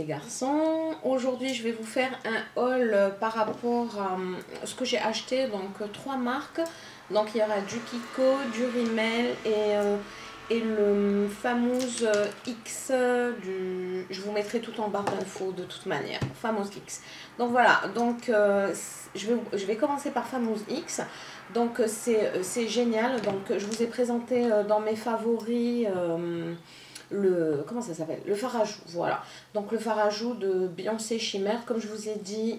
garçons. Aujourd'hui je vais vous faire un haul par rapport à ce que j'ai acheté, donc 3 marques. Donc il y aura du Kiko, du Rimmel et le Famous X, je vous mettrai tout en barre d'infos de toute manière, Famous X. Donc voilà, donc je vais commencer par Famous X. Donc c'est génial, donc je vous ai présenté dans mes favoris comment ça s'appelle, le fard à joues, voilà. Donc le fard à joues de Beyoncé Shimmer, comme je vous ai dit,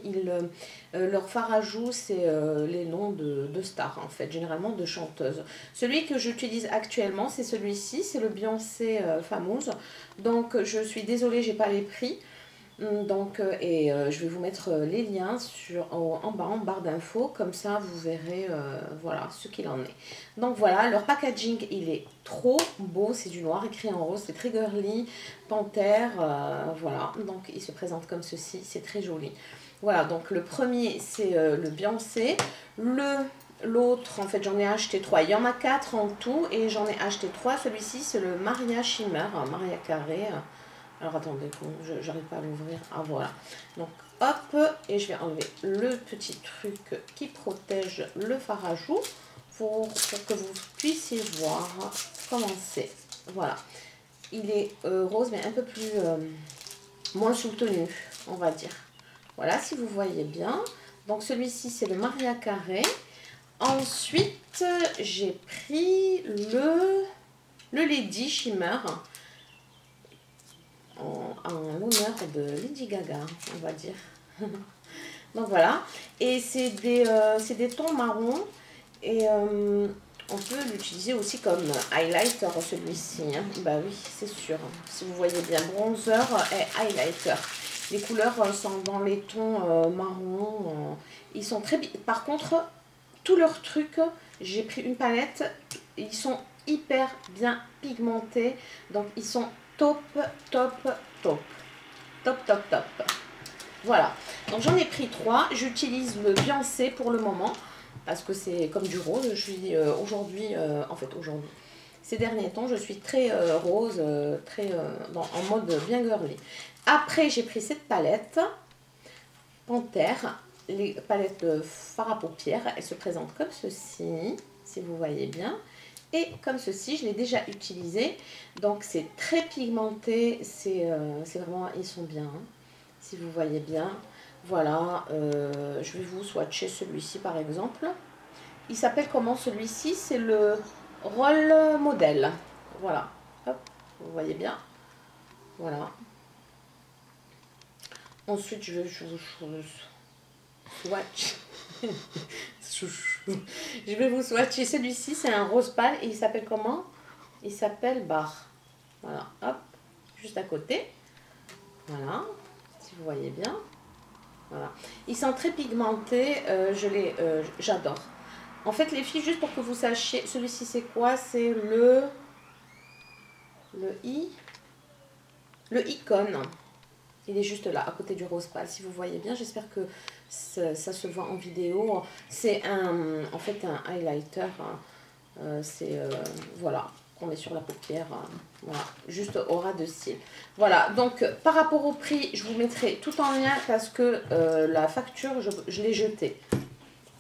leur fard à joues c'est les noms de stars en fait, généralement de chanteuses. Celui que j'utilise actuellement c'est celui-ci, c'est le Beyoncé Famous. Donc je suis désolée, j'ai pas les prix. Donc, je vais vous mettre les liens en bas, en barre d'infos, comme ça vous verrez voilà ce qu'il en est. Donc voilà, leur packaging il est trop beau, c'est du noir écrit en rose, c'est très girly, panthère, voilà, donc il se présente comme ceci, c'est très joli. Voilà, donc le premier c'est le Beyoncé, l'autre en fait j'en ai acheté 3, il y en a 4 en tout et j'en ai acheté 3, celui-ci c'est le Maria Shimmer, Maria Carré. Alors attendez, j'arrive pas à l'ouvrir. Ah voilà. Donc hop, et je vais enlever le petit truc qui protège le fard à joues pour que vous puissiez voir comment c'est. Voilà. Il est rose mais un peu plus moins soutenu, on va dire. Voilà, si vous voyez bien. Donc celui-ci c'est le Maria Carré. Ensuite, j'ai pris le Lady Shimmer. En l'honneur de Lady Gaga, on va dire. Donc voilà, et c'est des tons marrons et on peut l'utiliser aussi comme highlighter celui-ci, hein. Bah oui, c'est sûr, si vous voyez bien, bronzer et highlighter. Les couleurs sont dans les tons marron, ils sont très bien. Par contre, tous leurs trucs, j'ai pris une palette, ils sont hyper bien pigmentés, donc ils sont top, top, top. Top, top, top. Voilà. Donc j'en ai pris 3. J'utilise le Beyoncé pour le moment. Parce que c'est comme du rose. Je suis aujourd'hui, ces derniers temps, je suis très rose, très en mode bien girly. Après, j'ai pris cette palette. Panthère. Les palettes de fard à paupières. Elles se présentent comme ceci. Si vous voyez bien. Et comme ceci, je l'ai déjà utilisé. Donc c'est très pigmenté, c'est vraiment, ils sont bien, hein, si vous voyez bien. Voilà, je vais vous swatcher celui-ci par exemple. Il s'appelle comment celui-ci? C'est le Roll Model. Voilà, hop, vous voyez bien. Voilà. Ensuite, je vous swatch. Je vais vous swatcher celui-ci, c'est un rose pâle et il s'appelle comment? Il s'appelle Bar. Voilà, hop, juste à côté. Voilà, si vous voyez bien. Voilà, ils sont très pigmentés, j'adore. En fait, les filles, juste pour que vous sachiez, celui-ci c'est quoi? C'est le Icon. Il est juste là, à côté du rose pâle, si vous voyez bien. J'espère que ça se voit en vidéo. C'est en fait un highlighter. Voilà, qu'on met sur la paupière. Voilà, juste au ras de cils. Voilà, donc par rapport au prix, je vous mettrai tout en lien parce que la facture, je l'ai jetée.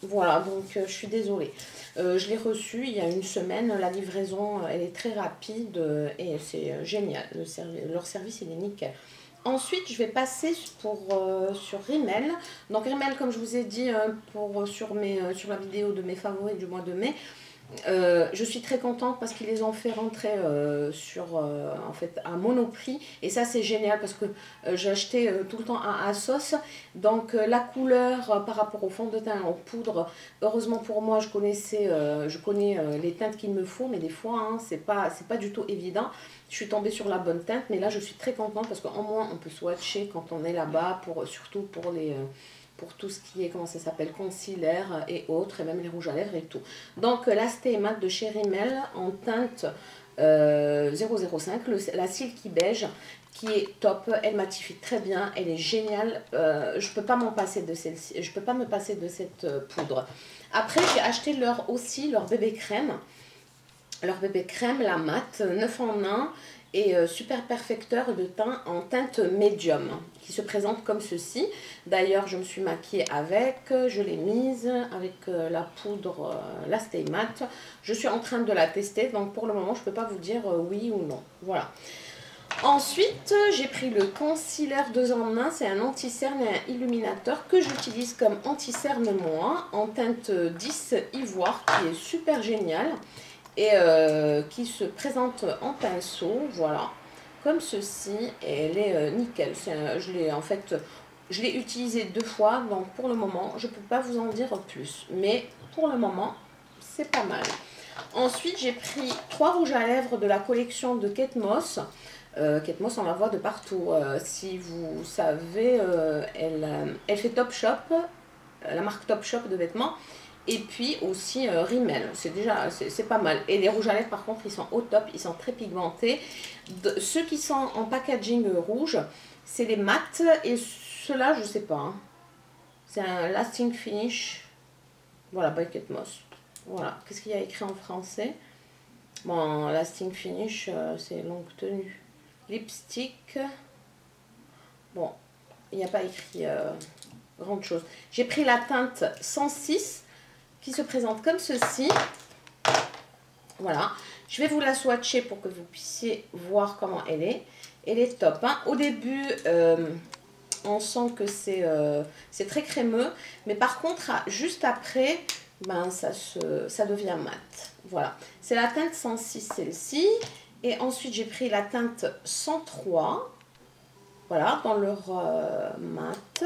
Voilà, donc je suis désolée. Je l'ai reçu il y a une semaine. La livraison, elle est très rapide et c'est génial. Leur service, il est nickel. Ensuite, je vais passer sur Rimmel. Donc Rimmel, comme je vous ai dit sur la vidéo de mes favoris du mois de mai, je suis très contente parce qu'ils les ont fait rentrer en fait à Monoprix et ça c'est génial parce que j'ai acheté tout le temps à ASOS, donc la couleur par rapport au fond de teint en poudre, heureusement pour moi je connais les teintes qu'il me faut, mais des fois hein, c'est pas du tout évident. Je suis tombée sur la bonne teinte, mais là je suis très contente parce qu'au moins on peut swatcher quand on est là-bas, surtout pour tout ce qui est, comment ça s'appelle, concealer et autres, et même les rouges à lèvres et tout. Donc la Stay Matte de chez Rimmel en teinte 005, la Silky Beige, qui est top, elle matifie très bien, elle est géniale, je peux pas m'en passer de celle-ci, je peux pas me passer de cette poudre. Après j'ai acheté leur bébé crème. Leur bébé crème, la mat, 9 en 1. et super perfecteur de teint en teinte médium qui se présente comme ceci. D'ailleurs, je me suis maquillée avec, je l'ai mise avec la poudre, la Stay Matte. Je suis en train de la tester, donc pour le moment, je ne peux pas vous dire oui ou non. Voilà. Ensuite, j'ai pris le concealer 2 en 1. C'est un anti-cerne et un illuminateur que j'utilise comme anti-cerne moi, en teinte 10 ivoire, qui est super génial. Et qui se présente en pinceau, voilà, comme ceci, et elle est nickel. Je l'ai utilisé 2 fois, donc pour le moment, je ne peux pas vous en dire plus, mais pour le moment, c'est pas mal. Ensuite, j'ai pris 3 rouges à lèvres de la collection de Kate Moss. Kate Moss, on la voit de partout. Si vous savez, elle fait Topshop, la marque Topshop de vêtements. Et puis aussi Rimmel, c'est pas mal. Et les rouges à lèvres par contre ils sont au top, ils sont très pigmentés. Ceux qui sont en packaging rouge, c'est les mat. Et ceux-là je sais pas. Hein. C'est un lasting finish. Voilà, by Kate Moss. Voilà, qu'est-ce qu'il y a écrit en français? Bon, lasting finish, c'est longue tenue. Lipstick. Bon, il n'y a pas écrit grande chose. J'ai pris la teinte 106. Qui se présente comme ceci. Voilà. Je vais vous la swatcher pour que vous puissiez voir comment elle est. Elle est top. Hein. Au début, on sent que c'est très crémeux. Mais par contre, juste après, ben, ça devient mat. Voilà. C'est la teinte 106, celle-ci. Et ensuite, j'ai pris la teinte 103. Voilà, dans leur mat.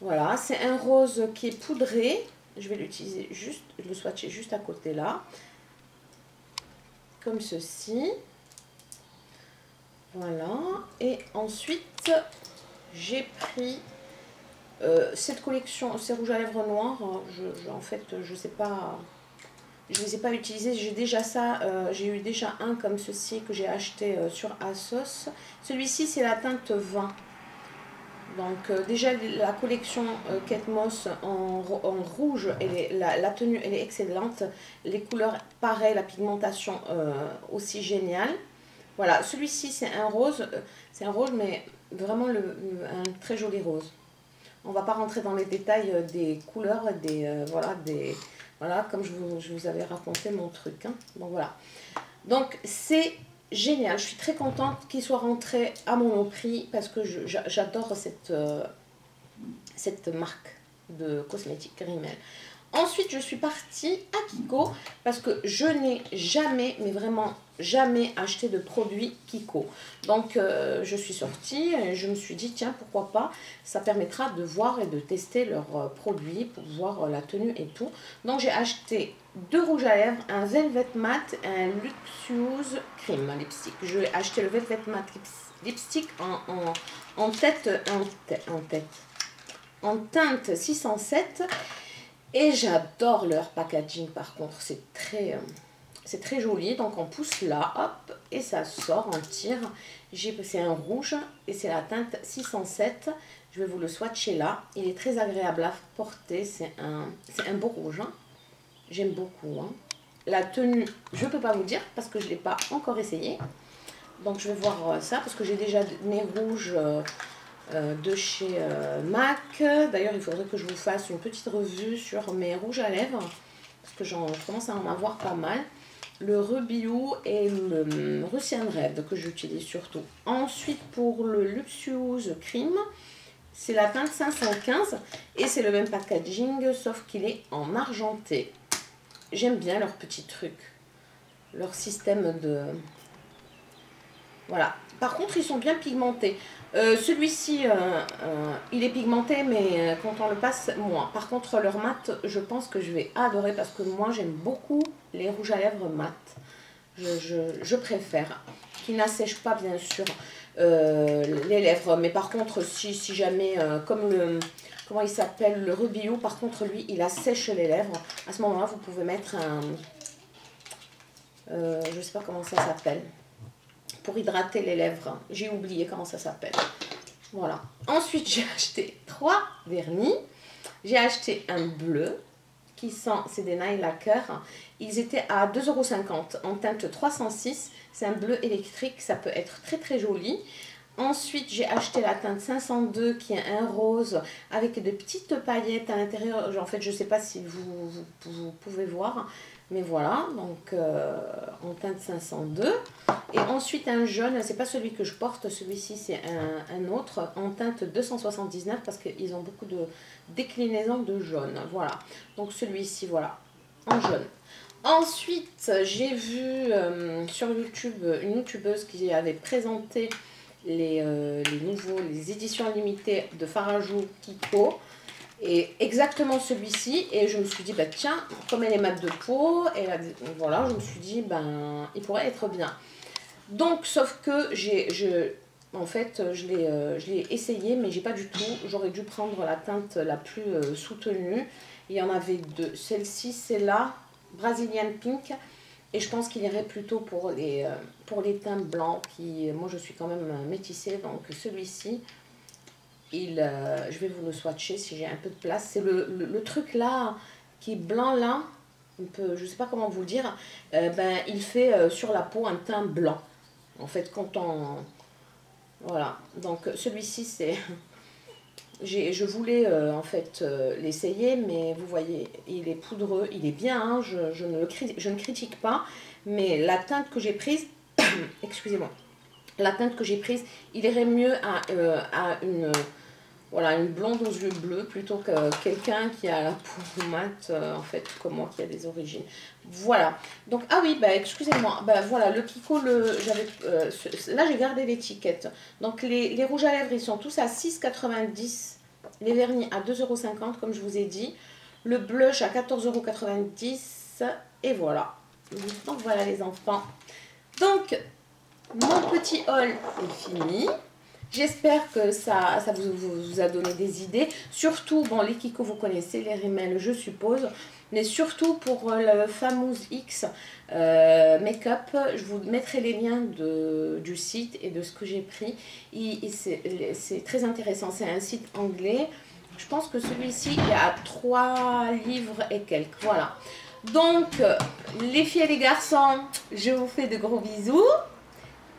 Voilà. C'est un rose qui est poudré. Je vais l'utiliser juste, le swatcher juste à côté là. Comme ceci. Voilà. Et ensuite, j'ai pris cette collection, ces rouges à lèvres noirs. En fait, je sais pas, je les ai pas utilisés. J'ai déjà ça, j'ai eu déjà un comme ceci que j'ai acheté sur ASOS. Celui-ci, c'est la teinte 20. Donc déjà la collection Kate Moss en rouge, la tenue elle est excellente. Les couleurs pareil, la pigmentation aussi géniale. Voilà, celui-ci c'est un rose mais vraiment un très joli rose. On va pas rentrer dans les détails des couleurs, voilà comme je vous avais raconté mon truc. Hein. Donc voilà. Donc c'est génial, je suis très contente qu'il soit rentré à Monoprix parce que j'adore cette marque de cosmétiques Rimmel. Ensuite, je suis partie à Kiko parce que je n'ai jamais, mais vraiment jamais acheté de produits Kiko. Donc, je suis sortie et je me suis dit, tiens, pourquoi pas, ça permettra de voir et de tester leurs produits pour voir la tenue et tout. Donc, j'ai acheté 2 rouges à lèvres, un Velvet Matte et un Luxurious Cream Lipstick. Je vais acheter le Velvet Matte Lipstick en teinte 607. Et j'adore leur packaging par contre, c'est très joli. Donc on pousse là, hop, et ça sort en tire. C'est un rouge et c'est la teinte 607. Je vais vous le swatcher là. Il est très agréable à porter, c'est un beau rouge. Hein. J'aime beaucoup. Hein. La tenue, je ne peux pas vous dire parce que je ne l'ai pas encore essayé. Donc je vais voir ça parce que j'ai déjà mes rouges... de chez MAC. D'ailleurs, il faudrait que je vous fasse une petite revue sur mes rouges à lèvres parce que je commence à en avoir pas mal. Le Rubio et le Russian Red que j'utilise surtout. Ensuite, pour le Luxurious Cream, c'est la teinte 515 et c'est le même packaging sauf qu'il est en argenté. J'aime bien leur petit truc, leur système de... Voilà. Par contre, ils sont bien pigmentés. Celui-ci, il est pigmenté, mais quand on le passe, moins. Par contre, leur mat, je pense que je vais adorer parce que moi, j'aime beaucoup les rouges à lèvres mat. Je préfère. Qui n'assèchent pas, bien sûr, les lèvres. Mais par contre, si jamais, comme le... Comment il s'appelle? Le Rubio, par contre, lui, il assèche les lèvres. À ce moment-là, vous pouvez mettre un... je ne sais pas comment ça s'appelle. Pour hydrater les lèvres. J'ai oublié comment ça s'appelle. Voilà. Ensuite, j'ai acheté 3 vernis. J'ai acheté un bleu qui sont, c'est des nail lacquers. Ils étaient à 2,50 € en teinte 306. C'est un bleu électrique, ça peut être très très joli. Ensuite, j'ai acheté la teinte 502 qui est un rose avec des petites paillettes à l'intérieur. En fait, je ne sais pas si vous pouvez voir, mais voilà, donc en teinte 502. Et ensuite, un jaune, c'est pas celui que je porte, celui-ci c'est un autre en teinte 279 parce qu'ils ont beaucoup de déclinaisons de jaune. Voilà, donc celui-ci, voilà, en jaune. Ensuite, j'ai vu sur YouTube une youtubeuse qui avait présenté les éditions limitées de Farajou Kiko. Et exactement celui-ci. Et je me suis dit, bah tiens, comme elle est mat de peau, et voilà, je me suis dit, ben, il pourrait être bien. Donc, sauf que en fait, je l'ai essayé, mais j'ai pas du tout. J'aurais dû prendre la teinte la plus soutenue. Il y en avait deux. Celle-ci, c'est la Brazilian Pink. Et je pense qu'il irait plutôt pour les teints blancs. Moi, je suis quand même métissée. Donc, celui-ci, je vais vous le swatcher si j'ai un peu de place. C'est le truc là, qui est blanc là. Je ne sais pas comment vous le dire. Il fait sur la peau un teint blanc. En fait, quand on... Voilà. Donc, celui-ci, c'est... Je voulais en fait l'essayer, mais vous voyez, il est poudreux, il est bien, hein, je ne critique pas, mais la teinte que j'ai prise, excusez-moi, la teinte que j'ai prise, il irait mieux à une blonde aux yeux bleus plutôt que quelqu'un qui a la peau mate, en fait, comme moi qui a des origines. Voilà. Donc, ah oui, bah excusez-moi, bah voilà, le Kiko, là j'ai gardé l'étiquette. Donc, les rouges à lèvres, ils sont tous à 6,90 €. Les vernis à 2,50 € comme je vous ai dit. Le blush à 14,90 €. Et voilà. Donc, voilà les enfants. Donc, mon petit haul est fini. J'espère que ça vous a donné des idées. Surtout, bon, les Kiko, vous connaissez, les rimels, je suppose. Mais surtout pour le Famous X Make-up, je vous mettrai les liens du site et de ce que j'ai pris. C'est très intéressant, c'est un site anglais. Je pense que celui-ci est à 3 livres et quelques. Voilà. Donc, les filles et les garçons, je vous fais de gros bisous.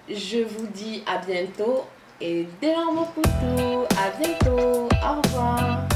Je vous dis à bientôt. Et d'énormes coucous, à bientôt, au revoir.